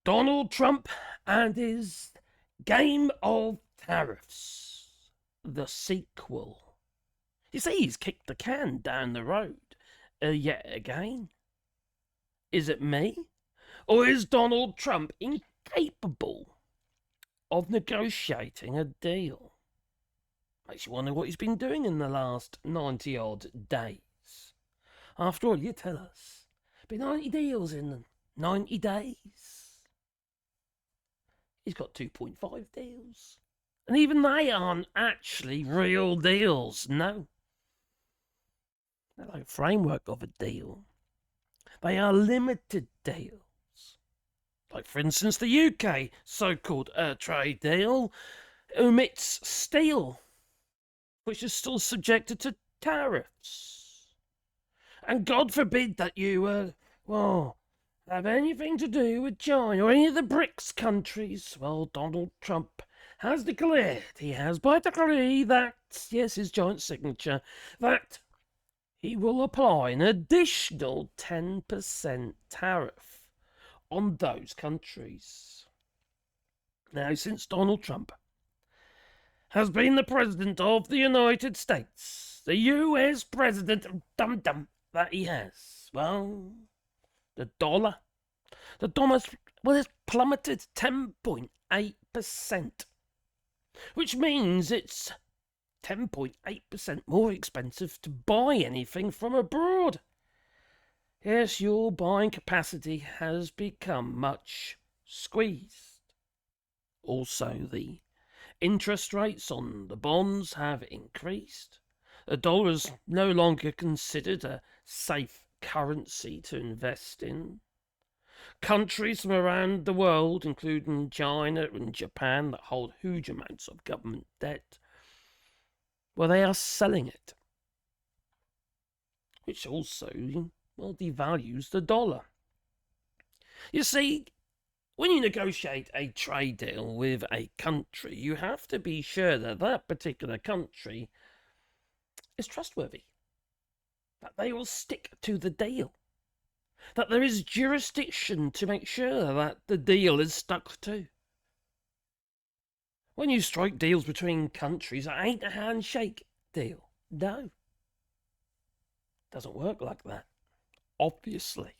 Donald Trump and his Game of Tariffs, the sequel. You see, he's kicked the can down the road yet again. Is it me? Or is Donald Trump incapable of negotiating a deal? Makes you wonder what he's been doing in the last 90 odd days. After all, you tell us. Been 90 deals in 90 days. He's got 2.5 deals. And even they aren't actually real deals, no. They're like a framework of a deal. They are limited deals. Like, for instance, the UK so-called trade deal omits steel, which is still subjected to tariffs. And God forbid that you, have anything to do with China or any of the BRICS countries. Well, Donald Trump has declared, he has by decree that, yes, his giant signature, that he will apply an additional 10% tariff on those countries. Now, since Donald Trump has been the President of the United States, the US President dum-dum that he has, well, the dollar has plummeted 10.8%, which means it's 10.8% more expensive to buy anything from abroad. Yes, your buying capacity has become much squeezed. Also, the interest rates on the bonds have increased. The dollar is no longer considered a safe currency to invest in. Countries from around the world, including China and Japan, that hold huge amounts of government debt, well, they are selling it, which also, devalues the dollar. You see, when you negotiate a trade deal with a country, you have to be sure that that particular country is trustworthy, that they will stick to the deal, that there is jurisdiction to make sure that the deal is stuck to. When you strike deals between countries, it ain't a handshake deal. No. Doesn't work like that, obviously.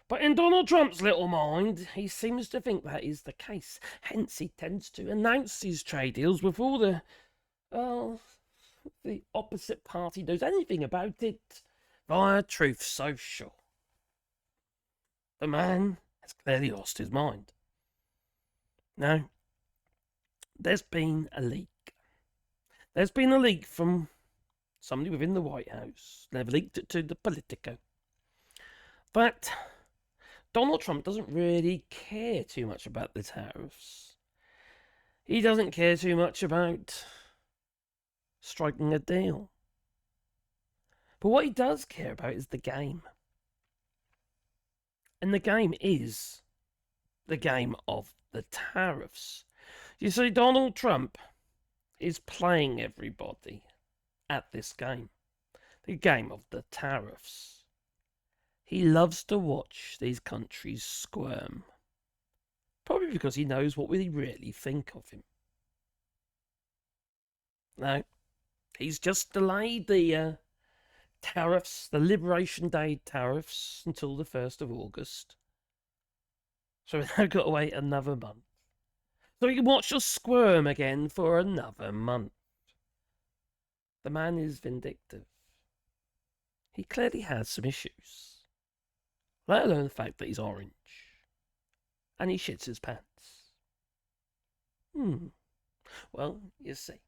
But in Donald Trump's little mind, he seems to think that is the case. Hence, he tends to announce his trade deals before the opposite party knows anything about it via Truth Social. The man has clearly lost his mind. Now, there's been a leak. There's been a leak from somebody within the White House. They've leaked it to the Politico. But Donald Trump doesn't really care too much about the tariffs. He doesn't care too much about striking a deal. But what he does care about is the game. And the game is the game of the tariffs. You see, Donald Trump is playing everybody at this game. The game of the tariffs. He loves to watch these countries squirm. Probably because he knows what we really think of him. Now, he's just delayed the tariffs, the Liberation Day tariffs, until the 1st of August. So we've now got to wait another month. So we can watch us squirm again for another month. The man is vindictive. He clearly has some issues. Let alone the fact that he's orange. And he shits his pants. Well, you see.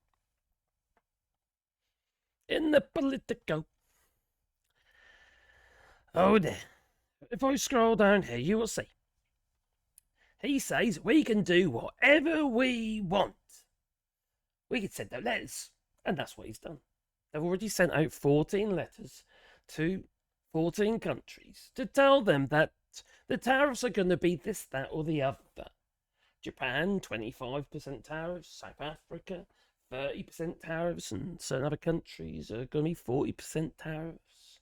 In the Politico. Oh dear. If I scroll down here, you will see. He says we can do whatever we want. We can send out letters. And that's what he's done. They've already sent out 14 letters to 14 countries to tell them that the tariffs are going to be this, that, or the other. Japan, 25% tariffs. South Africa, 30% tariffs. And certain other countries are going to be 40% tariffs.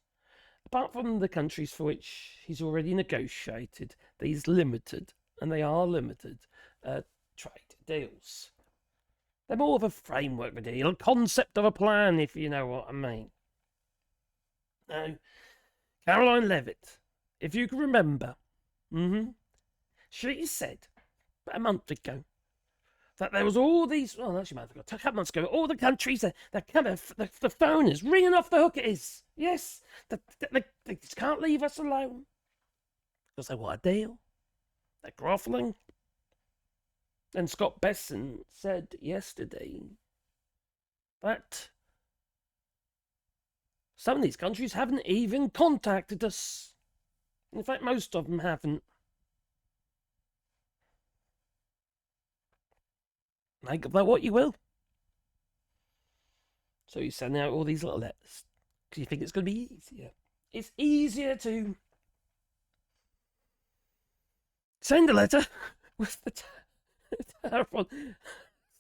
apart from the countries for which he's already negotiated these limited, and they are limited, trade deals. They're more of a framework deal, a concept of a plan, if you know what I mean. Now, Caroline Levitt, if you can remember, she said about a month ago that there was all these, well, actually a month ago, a couple months ago, all the countries, they're kind of, the phone is ringing off the hook, it is. Yes, they just can't leave us alone. Because they want a deal. They're groveling. And Scott Besson said yesterday that some of these countries haven't even contacted us. In fact, most of them haven't. Make of that what you will. So you're sending out all these little letters because you think it's going to be easier. It's easier to send a letter with the tariff on.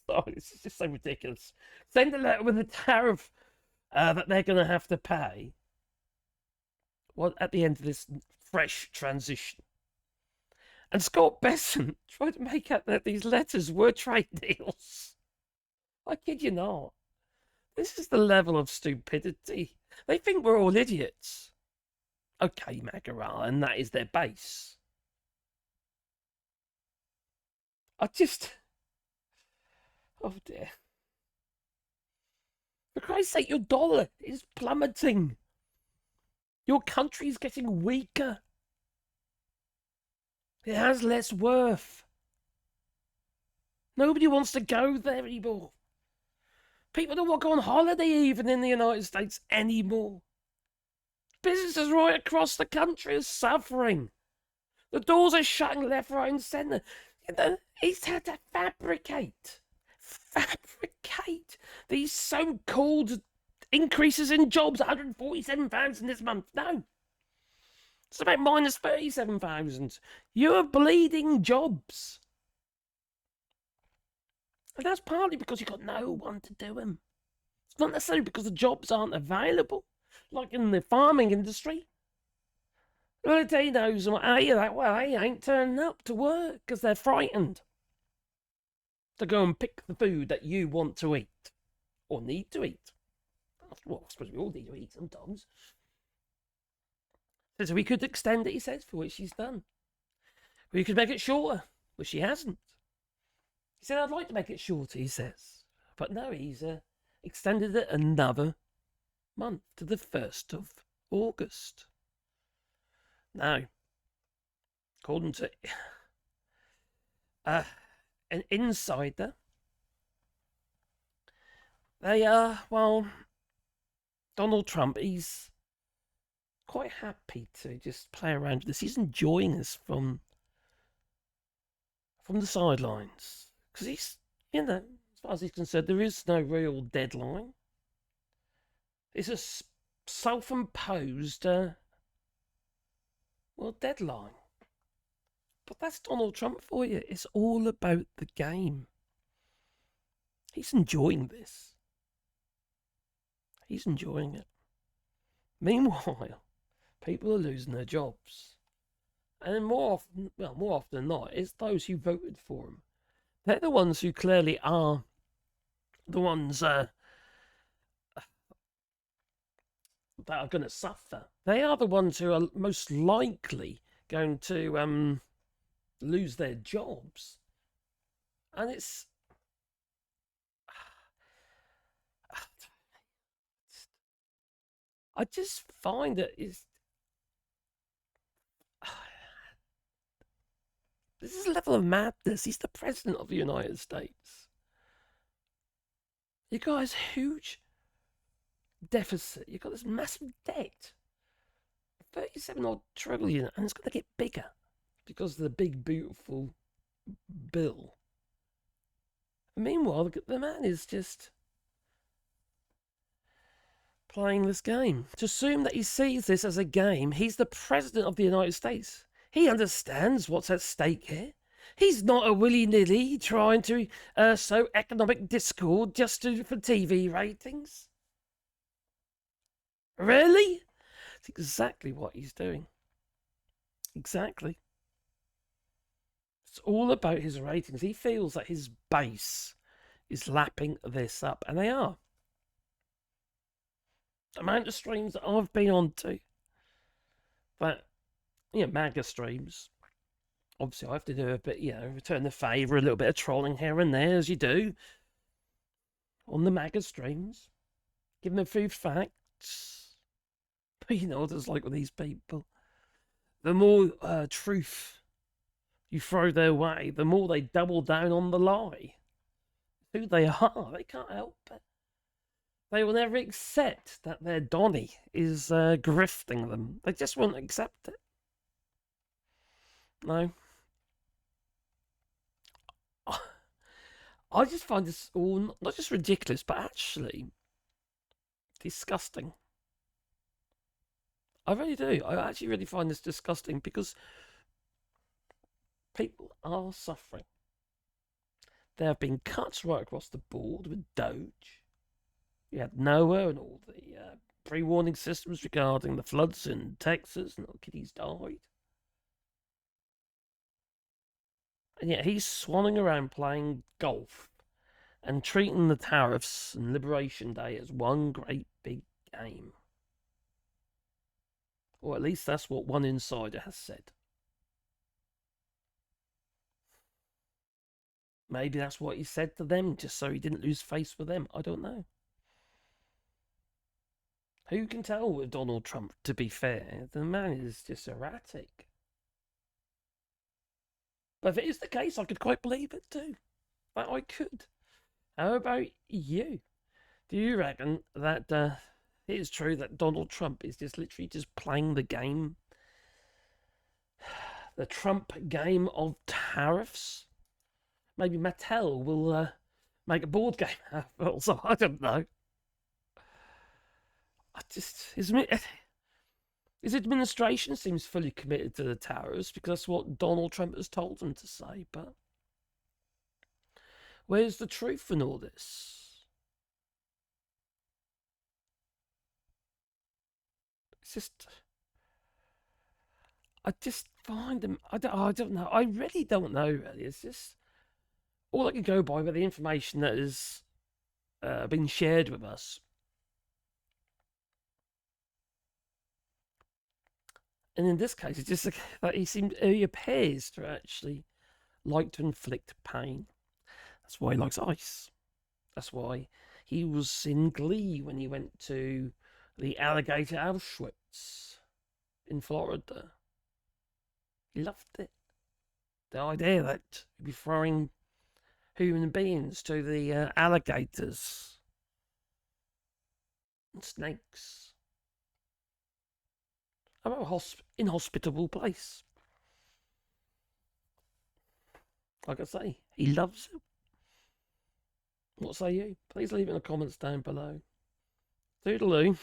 Sorry, this is just so ridiculous. Send a letter with a tariff that they're going to have to pay. Well, at the end of this fresh transition. And Scott Besson tried to make out that these letters were trade deals. I kid you not. This is the level of stupidity. They think we're all idiots. Okay, Magara, and that is their base. Oh dear. For Christ's sake, your dollar is plummeting. Your country's getting weaker. It has less worth. Nobody wants to go there anymore. People don't want to go on holiday even in the United States anymore. Businesses right across the country are suffering. The doors are shutting left, right, and centre. He's had to fabricate these so-called increases in jobs. 147,000 this month. No. It's about minus 37,000. You're bleeding jobs. And that's partly because you've got no one to do them. It's not necessarily because the jobs aren't available, like in the farming industry. Well, they knows, they ain't turning up to work because they're frightened to go and pick the food that you want to eat or need to eat. Well, I suppose we all need to eat sometimes. So we could extend it, he says, for which he's done. We could make it shorter, which he hasn't. He said, I'd like to make it shorter, he says. But no, he's extended it another month to the 1st of August. Now, according to an insider, they are, Donald Trump, he's quite happy to just play around with this. He's enjoying this from the sidelines. Because he's, as far as he's concerned, there is no real deadline. It's a self-imposed, deadline. But that's Donald Trump for you. It's all about the game. He's enjoying this. He's enjoying it. Meanwhile, people are losing their jobs. And more often than not, it's those who voted for him. They're the ones who clearly are the ones that are going to suffer. They are the ones who are most likely going to lose their jobs. And it's... I just find that it's... This is a level of madness. He's the president of the United States. You guys, huge deficit. You've got this massive debt. 37 odd trillion, and it's going to get bigger because of the big, beautiful bill. And meanwhile, the man is just playing this game. To assume that he sees this as a game, he's the president of the United States. He understands what's at stake here. He's not a willy-nilly trying to sow economic discord just for TV ratings. Really? It's exactly what he's doing. Exactly. It's all about his ratings. He feels that his base is lapping this up, and they are. The amount of streams that I've been on to, that, MAGA streams, obviously I have to do a bit, return the favour, a little bit of trolling here and there, as you do on the MAGA streams, giving them food facts. But you know what it's like with these people. The more truth you throw their way, the more they double down on the lie. Who they are, they can't help it. They will never accept that their Donny is grifting them. They just won't accept it. No. I just find this all not just ridiculous, but actually disgusting. I really do. I actually really find this disgusting because people are suffering. There have been cuts right across the board with Doge. You had Noah and all the pre-warning systems regarding the floods in Texas and little kitties died. And yet he's swanning around playing golf and treating the tariffs and Liberation Day as one great big game. Or at least that's what one insider has said. Maybe that's what he said to them, just so he didn't lose face with them. I don't know. Who can tell with Donald Trump, to be fair? The man is just erratic. But if it is the case, I could quite believe it too. That I could. How about you? Do you reckon that it is true that Donald Trump is just literally just playing the game? The Trump game of tariffs? Maybe Mattel will make a board game out of it, also. I don't know. His administration seems fully committed to the tariffs because that's what Donald Trump has told them to say, but where's the truth in all this? It's just, I just find them, I don't know, I really don't know, really. It's just, all I can go by the information that has been shared with us. And in this case, it's just that he appears to actually like to inflict pain. That's why he likes ice. That's why he was in glee when he went to the alligator Auschwitz in Florida. He loved it. The idea that he'd be throwing human beings to the alligators and snakes. About an inhospitable place. Like I say, he loves it. What say you? Please leave it in the comments down below. Toodaloo.